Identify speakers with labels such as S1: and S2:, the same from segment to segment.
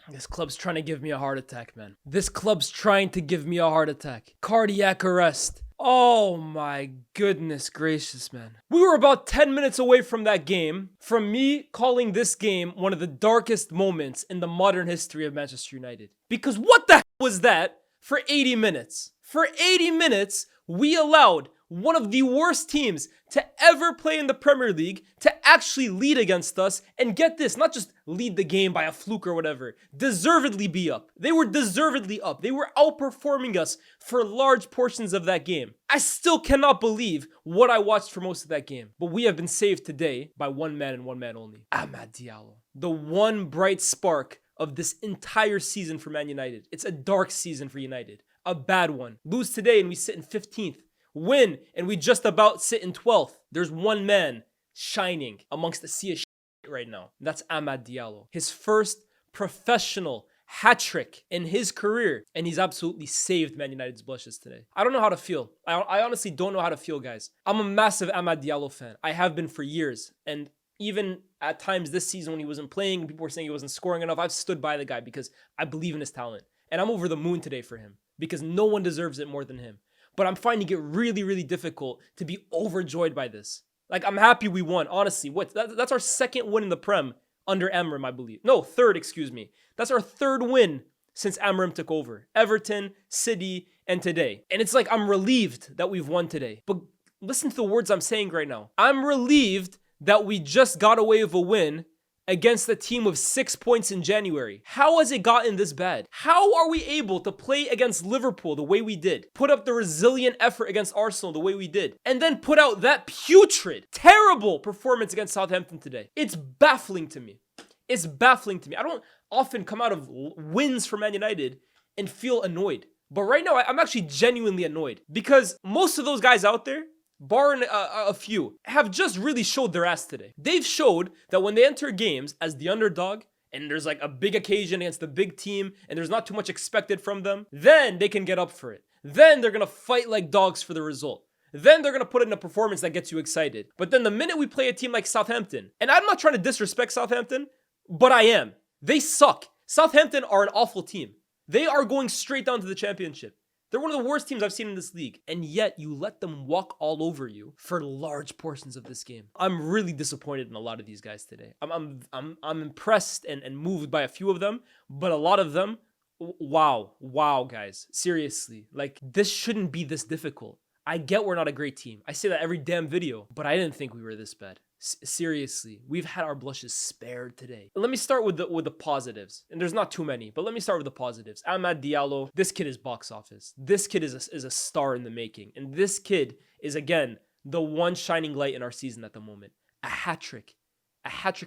S1: This club's trying to give me a heart attack, man. This club's trying to give me a heart attack. Cardiac arrest. Oh my goodness gracious, man. We were about 10 minutes away from that game, from me calling this game one of the darkest moments in the modern history of Manchester United. Because what the hell was that for 80 minutes? For 80 minutes, we allowed one of the worst teams to ever play in the Premier League to actually lead against us, and get this, not just lead the game by a fluke or whatever, deservedly be up. They were deservedly up. They were outperforming us for large portions of that game. I still cannot believe what I watched for most of that game. But we have been saved today by one man and one man only. Amad Diallo. The one bright spark of this entire season for Man United. It's a dark season for United. A bad one. Lose today and we sit in 15th. Win and we just about sit in 12th. There's one man shining amongst the sea of shit right now. That's Amad Diallo. His first professional hat-trick in his career, and he's absolutely saved Man United's blushes today. I don't know how to feel. I honestly don't know how to feel, guys. I'm a massive Amad Diallo fan. I have been for years, and even at times this season when he wasn't playing, people were saying he wasn't scoring enough, I've stood by the guy because I believe in his talent. And I'm over the moon today for him because no one deserves it more than him. But I'm finding it really, really difficult to be overjoyed by this. Like, I'm happy we won, honestly. That's our second win in the Prem under Amram, I believe. No, third, excuse me. That's our third win since Amram took over. Everton, City, and today. And it's like, I'm relieved that we've won today. But listen to the words I'm saying right now. I'm relieved that we just got away with a win against a team with 6 points in January. How has it gotten this bad? How are we able to play against Liverpool the way we did? Put up the resilient effort against Arsenal the way we did? And then put out that putrid, terrible performance against Southampton today? It's baffling to me. It's baffling to me. I don't often come out of wins for Man United and feel annoyed. But right now, I'm actually genuinely annoyed. Because most of those guys out there, barring a few, have just really showed their ass today. They've showed that when they enter games as the underdog, and there's like a big occasion against the big team, and there's not too much expected from them, then they can get up for it. Then they're gonna fight like dogs for the result. Then they're gonna put in a performance that gets you excited. But then the minute we play a team like Southampton, and I'm not trying to disrespect Southampton, but I am. They suck. Southampton are an awful team. They are going straight down to the championship. They're one of the worst teams I've seen in this league, and yet you let them walk all over you for large portions of this game. I'm really disappointed in a lot of these guys today. I'm impressed and moved by a few of them, but a lot of them, wow, guys, seriously, like, this shouldn't be this difficult. I get we're not a great team. I say that every damn video, but I didn't think we were this bad. Seriously, we've had our blushes spared today. Let me start with the positives, and there's not too many, but let me start with the positives. Amad Diallo, this kid is box office. This kid is a star in the making, and this kid is, again, the one shining light in our season at the moment. A hat-trick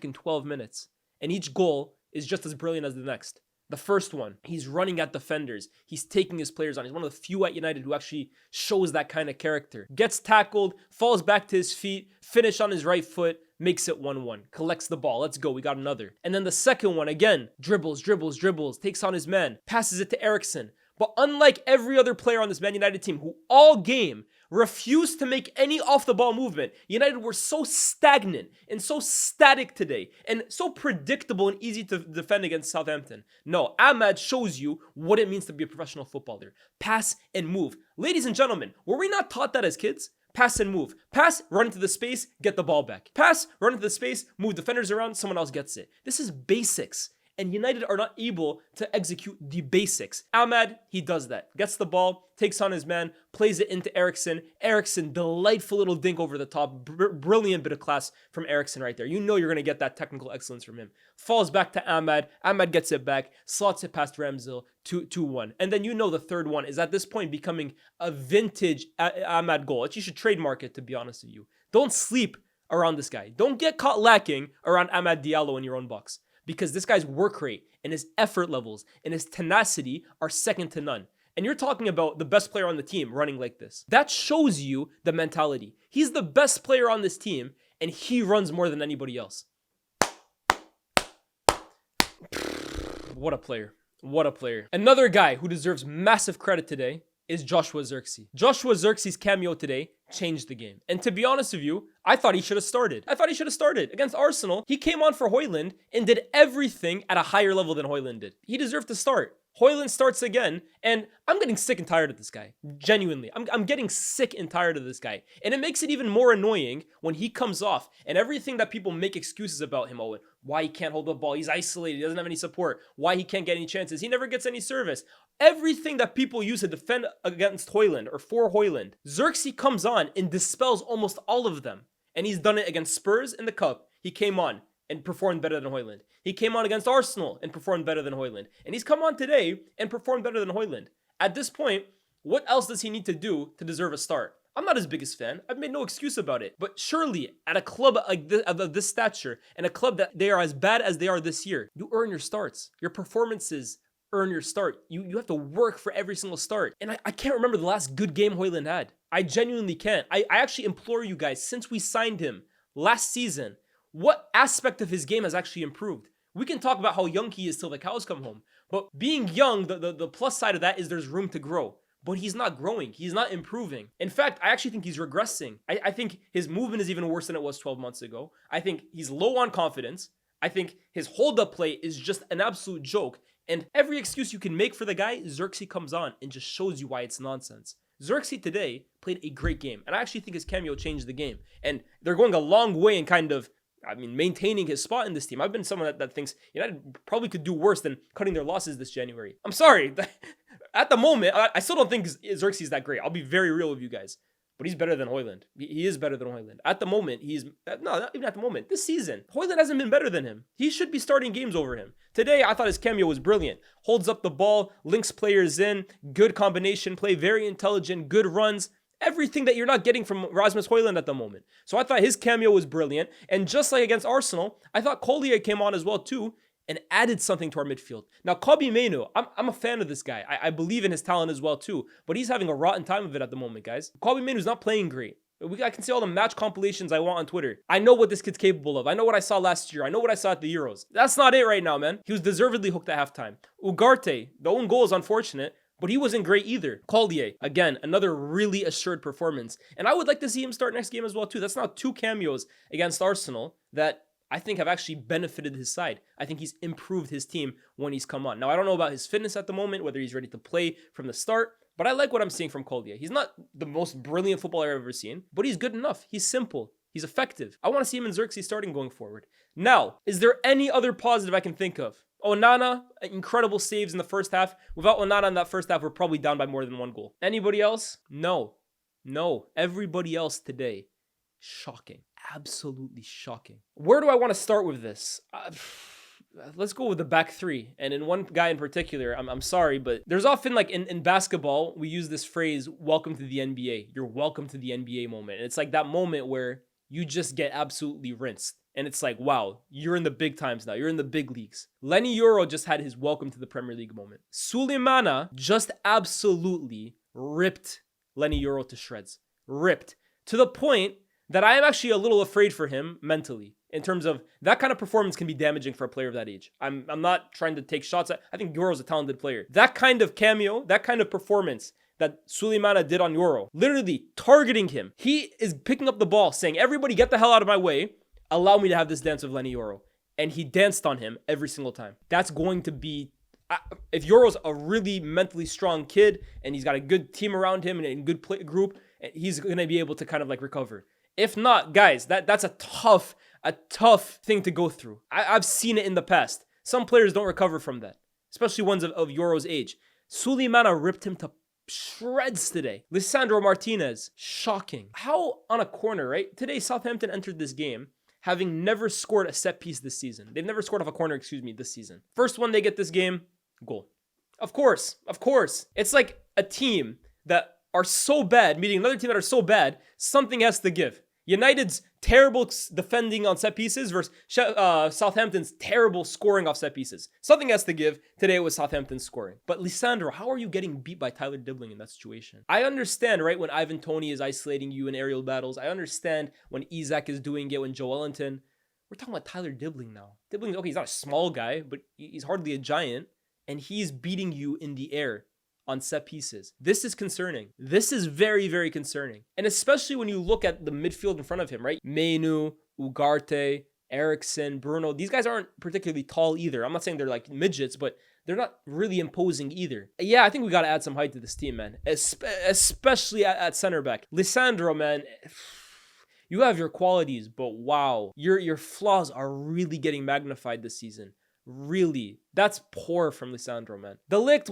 S1: in 12 minutes, and each goal is just as brilliant as the next. The first one, he's running at defenders. He's taking his players on. He's one of the few at United who actually shows that kind of character. Gets tackled, falls back to his feet, finish on his right foot, makes it 1-1. Collects the ball. Let's go. We got another. And then the second one, again, dribbles, takes on his man, passes it to Eriksen. But unlike every other player on this Man United team who all game refused to make any off-the-ball movement, United were so stagnant and so static today and so predictable and easy to defend against Southampton. No, Amad shows you what it means to be a professional footballer. Pass and move. Ladies and gentlemen, were we not taught that as kids? Pass and move. Pass, run into the space, get the ball back. Pass, run into the space, move defenders around, someone else gets it. This is basics. And United are not able to execute the basics. Amad, he does that. Gets the ball, takes on his man, plays it into Eriksen. Eriksen, delightful little dink over the top. Brilliant bit of class from Eriksen right there. You know you're going to get that technical excellence from him. Falls back to Amad. Amad gets it back, slots it past Ramsdale, 2-1. And then you know the third one is at this point becoming a vintage Amad goal. You should trademark it, to be honest with you. Don't sleep around this guy. Don't get caught lacking around Amad Diallo in your own box. Because this guy's work rate and his effort levels and his tenacity are second to none. And you're talking about the best player on the team running like this. That shows you the mentality. He's the best player on this team, and he runs more than anybody else. What a player. What a player. Another guy who deserves massive credit today is Joshua Zirkzee. Joshua Zirkzee's cameo today changed the game. And to be honest with you, I thought he should have started. Against Arsenal. He came on for Højlund and did everything at a higher level than Højlund did. He deserved to start. Højlund starts again, and I'm getting sick and tired of this guy. Genuinely. I'm getting sick and tired of this guy. And it makes it even more annoying when he comes off and everything that people make excuses about him, Owen. Why he can't hold the ball, he's isolated, he doesn't have any support, why he can't get any chances, he never gets any service. Everything that people use to defend against Højlund or for Højlund, Zirkzee comes on and dispels almost all of them. And he's done it against Spurs in the Cup. He came on and performed better than Højlund. He came on against Arsenal and performed better than Højlund. And he's come on today and performed better than Højlund. At this point, what else does he need to do to deserve a start? I'm not his biggest fan. I've made no excuse about it. But surely, at a club like this, of this stature, and a club that they are as bad as they are this year, you earn your starts. Your performances earn your start. You have to work for every single start. And I can't remember the last good game Højlund had. I genuinely can't. I actually implore you guys, since we signed him last season, what aspect of his game has actually improved? We can talk about how young he is till the cows come home. But being young, the plus side of that is there's room to grow. But he's not growing. He's not improving. In fact, I actually think he's regressing. I think his movement is even worse than it was 12 months ago. I think he's low on confidence. I think his hold-up play is just an absolute joke. And every excuse you can make for the guy, Zirkzee comes on and just shows you why it's nonsense. Zirkzee today played a great game. And I actually think his cameo changed the game. And they're going a long way in kind of, maintaining his spot in this team. I've been someone that thinks United probably could do worse than cutting their losses this January. I'm sorry. At the moment, I still don't think Zirkzee is that great. I'll be very real with you guys. But he's better than Højlund. He is better than Højlund. At the moment, not even at the moment. This season, Højlund hasn't been better than him. He should be starting games over him. Today, I thought his cameo was brilliant. Holds up the ball, links players in, good combination play, very intelligent, good runs. Everything that you're not getting from Rasmus Højlund at the moment. So I thought his cameo was brilliant. And just like against Arsenal, I thought Collier came on as well too and added something to our midfield. Now, Kobbie Mainoo, I'm a fan of this guy. I believe in his talent as well too. But he's having a rotten time of it at the moment, guys. Kobbie Mainoo's not playing great. I can see all the match compilations I want on Twitter. I know what this kid's capable of. I know what I saw last year. I know what I saw at the Euros. That's not it right now, man. He was deservedly hooked at halftime. Ugarte, the own goal is unfortunate, but he wasn't great either. Collier, again, another really assured performance. And I would like to see him start next game as well too. That's now 2 cameos against Arsenal that I think have actually benefited his side. I think he's improved his team when he's come on. Now, I don't know about his fitness at the moment, whether he's ready to play from the start, but I like what I'm seeing from Collier. He's not the most brilliant footballer I've ever seen, but he's good enough. He's simple. He's effective. I want to see him in Zirkzee starting going forward. Now, is there any other positive I can think of? Onana, incredible saves in the first half. Without Onana in that first half, we're probably down by more than 1 goal. Anybody else? No. Everybody else today. Shocking. Absolutely shocking. Where do I want to start with this? Let's go with the back 3. And in one guy in particular, I'm sorry, but there's often like in basketball, we use this phrase, welcome to the NBA. You're welcome to the NBA moment. And it's like that moment where you just get absolutely rinsed. And it's like, wow, you're in the big times now. You're in the big leagues. Lenny Yoro just had his welcome to the Premier League moment. Sulemana just absolutely ripped Lenny Yoro to shreds. Ripped. To the point that I am actually a little afraid for him mentally. In terms of that kind of performance can be damaging for a player of that age. I'm not trying to take shots at. I think Yoro's a talented player. That kind of cameo, that kind of performance that Sulemana did on Yoro, literally targeting him. He is picking up the ball, saying, everybody get the hell out of my way. Allow me to have this dance with Lenny Yoro. And he danced on him every single time. That's going to be, if Yoro's a really mentally strong kid and he's got a good team around him and a good group, he's going to be able to kind of like recover. If not, guys, that's a tough thing to go through. I've seen it in the past. Some players don't recover from that, especially ones of Yoro's age. Sulemana ripped him to shreds today. Lisandro Martinez, shocking. How on a corner, right? Today, Southampton entered this game having never scored a set piece this season. They've never scored off a corner, this season. First one they get this game, goal. Of course. It's like a team that are so bad, meeting another team that are so bad, something has to give. United's terrible defending on set pieces versus Southampton's terrible scoring off set pieces. Something has to give. Today it was Southampton's scoring. But Lisandro, how are you getting beat by Tyler Dibbling in that situation? I understand, right, when Ivan Toney is isolating you in aerial battles. I understand when Isak is doing it, when Joe Wellington. We're talking about Tyler Dibbling now. Dibbling, okay, he's not a small guy, but he's hardly a giant. And he's beating you in the air on set pieces. This is concerning. This is very, very concerning. And especially when you look at the midfield in front of him, right? Menu, Ugarte, Eriksson, Bruno. These guys aren't particularly tall either. I'm not saying they're like midgets, but they're not really imposing either. Yeah, I think we got to add some height to this team, man. Especially at center back. Lisandro, man, you have your qualities, but wow. Your flaws are really getting magnified this season. Really. That's poor from Lisandro, man. De Ligt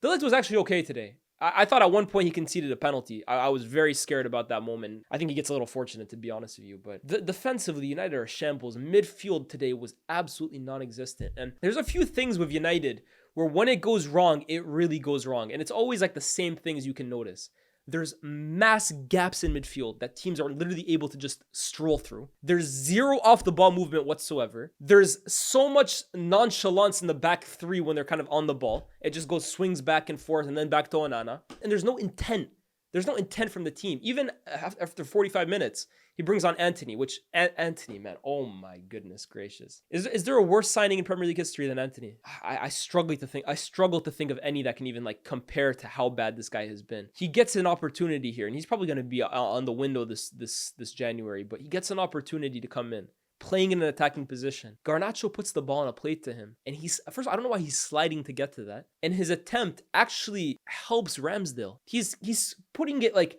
S1: was actually okay today. I thought at one point he conceded a penalty. I was very scared about that moment. I think he gets a little fortunate, to be honest with you. But defensively, United are shambles. Midfield today was absolutely non-existent. And there's a few things with United where when it goes wrong, it really goes wrong. And it's always like the same things you can notice. There's mass gaps in midfield that teams are literally able to just stroll through. There's zero off the ball movement whatsoever. There's so much nonchalance in the back three when they're kind of on the ball. It just goes swings back and forth and then back to Onana. And there's no intent. There's no intent from the team. Even after 45 minutes, he brings on Antony, which Antony, man, oh my goodness gracious. Is there a worse signing in Premier League history than Antony? I struggle to think of any that can even like compare to how bad this guy has been. He gets an opportunity here, and he's probably going to be on the window this January, but he gets an opportunity to come in, playing in an attacking position. Garnacho puts the ball on a plate to him, and first, I don't know why he's sliding to get to that. And his attempt actually helps Ramsdale. He's putting it like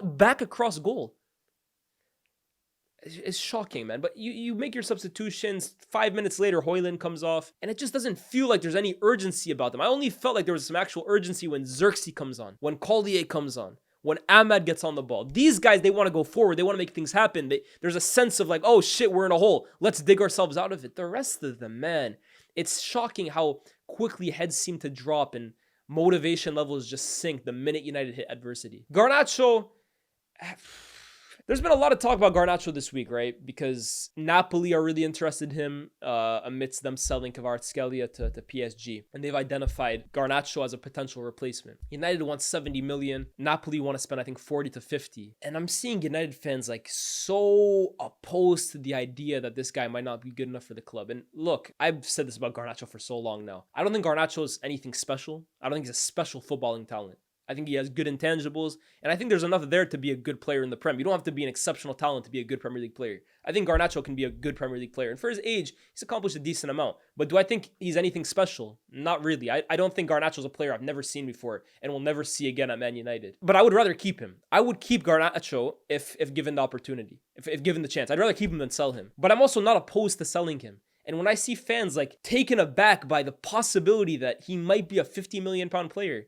S1: back across goal. It's shocking, man. But you make your substitutions. 5 minutes later, Højlund comes off, and it just doesn't feel like there's any urgency about them. I only felt like there was some actual urgency when Zirkzee comes on, when Collier comes on, when Amad gets on the ball. These guys, they want to go forward. They want to make things happen. There's a sense of like, oh shit, we're in a hole. Let's dig ourselves out of it. The rest of them, man, it's shocking how quickly heads seem to drop and motivation levels just sink the minute United hit adversity. Garnacho, there's been a lot of talk about Garnacho this week, right? Because Napoli are really interested in him amidst them selling Kvaratskhelia to PSG. And they've identified Garnacho as a potential replacement. United wants 70 million. Napoli want to spend, I think, 40 to 50. And I'm seeing United fans like so opposed to the idea that this guy might not be good enough for the club. And look, I've said this about Garnacho for so long now. I don't think Garnacho is anything special. I don't think he's a special footballing talent. I think he has good intangibles, and I think there's enough there to be a good player in the Prem. You don't have to be an exceptional talent to be a good Premier League player. I think Garnacho can be a good Premier League player, and for his age, he's accomplished a decent amount. But do I think he's anything special? Not really. I don't think Garnacho's a player I've never seen before and will never see again at Man United. But I would rather keep him. I would keep Garnacho if given the opportunity, if given the chance. I'd rather keep him than sell him. But I'm also not opposed to selling him. And when I see fans like taken aback by the possibility that he might be a £50 million player,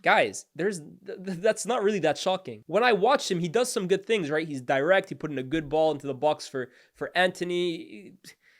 S1: guys, that's not really that shocking. When I watch him, he does some good things, right? He's direct. He put in a good ball into the box for Antony. He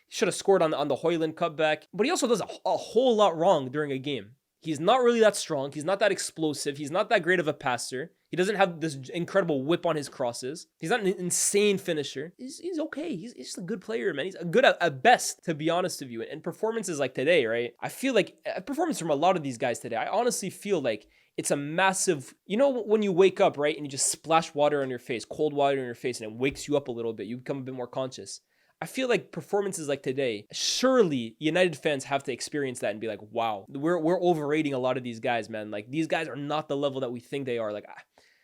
S1: should have scored on the Højlund cutback. But he also does a whole lot wrong during a game. He's not really that strong. He's not that explosive. He's not that great of a passer. He doesn't have this incredible whip on his crosses. He's not an insane finisher. He's okay. He's just a good player, man. He's good at best, to be honest with you. And performances like today, right? I feel like a performance from a lot of these guys today, I honestly feel like it's a massive, you know, when you wake up, right, and you just splash water on your face, cold water on your face, and it wakes you up a little bit. You become a bit more conscious. I feel like performances like today, surely United fans have to experience that and be like, wow, we're overrating a lot of these guys, man. Like, these guys are not the level that we think they are. Like,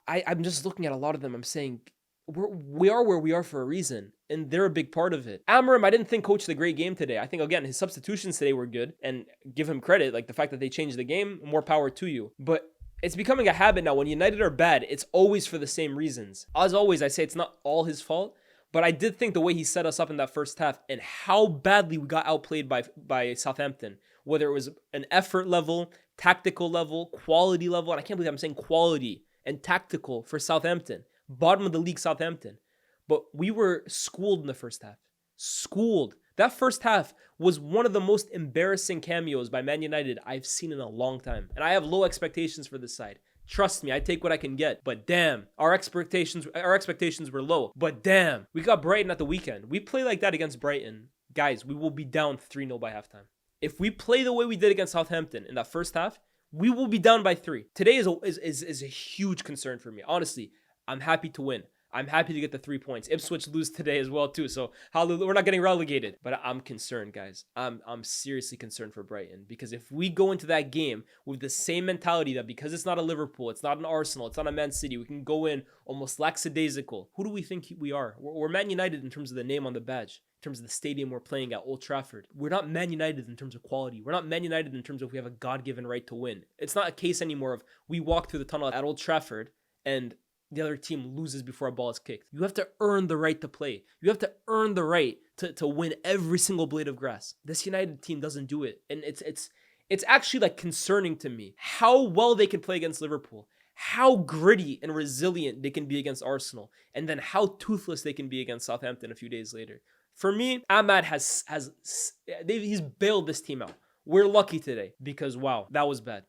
S1: I'm just looking at a lot of them. I'm saying we are where we are for a reason, and they're a big part of it. Amorim, I didn't think coached a great game today. I think, again, his substitutions today were good, and give him credit. Like, the fact that they changed the game, more power to you. But it's becoming a habit now. When United are bad, it's always for the same reasons. As always, I say it's not all his fault, but I did think the way he set us up in that first half and how badly we got outplayed by Southampton, whether it was an effort level, tactical level, quality level, and I can't believe I'm saying quality and tactical for Southampton, bottom of the league Southampton. But we were schooled in the first half. Schooled. That first half was one of the most embarrassing cameos by Man United I've seen in a long time. And I have low expectations for this side. Trust me, I take what I can get. But damn, our expectations were low. But damn, we got Brighton at the weekend. We play like that against Brighton, guys, we will be down 3-0 by halftime. If we play the way we did against Southampton in that first half, we will be down by 3. Today is a huge concern for me. Honestly, I'm happy to win. I'm happy to get the 3 points. Ipswich lose today as well too, so hallelujah, we're not getting relegated. But I'm concerned, guys. I'm seriously concerned for Brighton, because if we go into that game with the same mentality that because it's not a Liverpool, it's not an Arsenal, it's not a Man City, we can go in almost lackadaisical. Who do we think we are? We're Man United in terms of the name on the badge, in terms of the stadium we're playing at, Old Trafford. We're not Man United in terms of quality. We're not Man United in terms of we have a God-given right to win. It's not a case anymore of we walk through the tunnel at Old Trafford and the other team loses before a ball is kicked. You have to earn the right to play. You have to earn the right to win every single blade of grass. This United team doesn't do it. And it's actually like concerning to me how well they can play against Liverpool, how gritty and resilient they can be against Arsenal, and then how toothless they can be against Southampton a few days later. For me, Amad he's bailed this team out. We're lucky today because, wow, that was bad.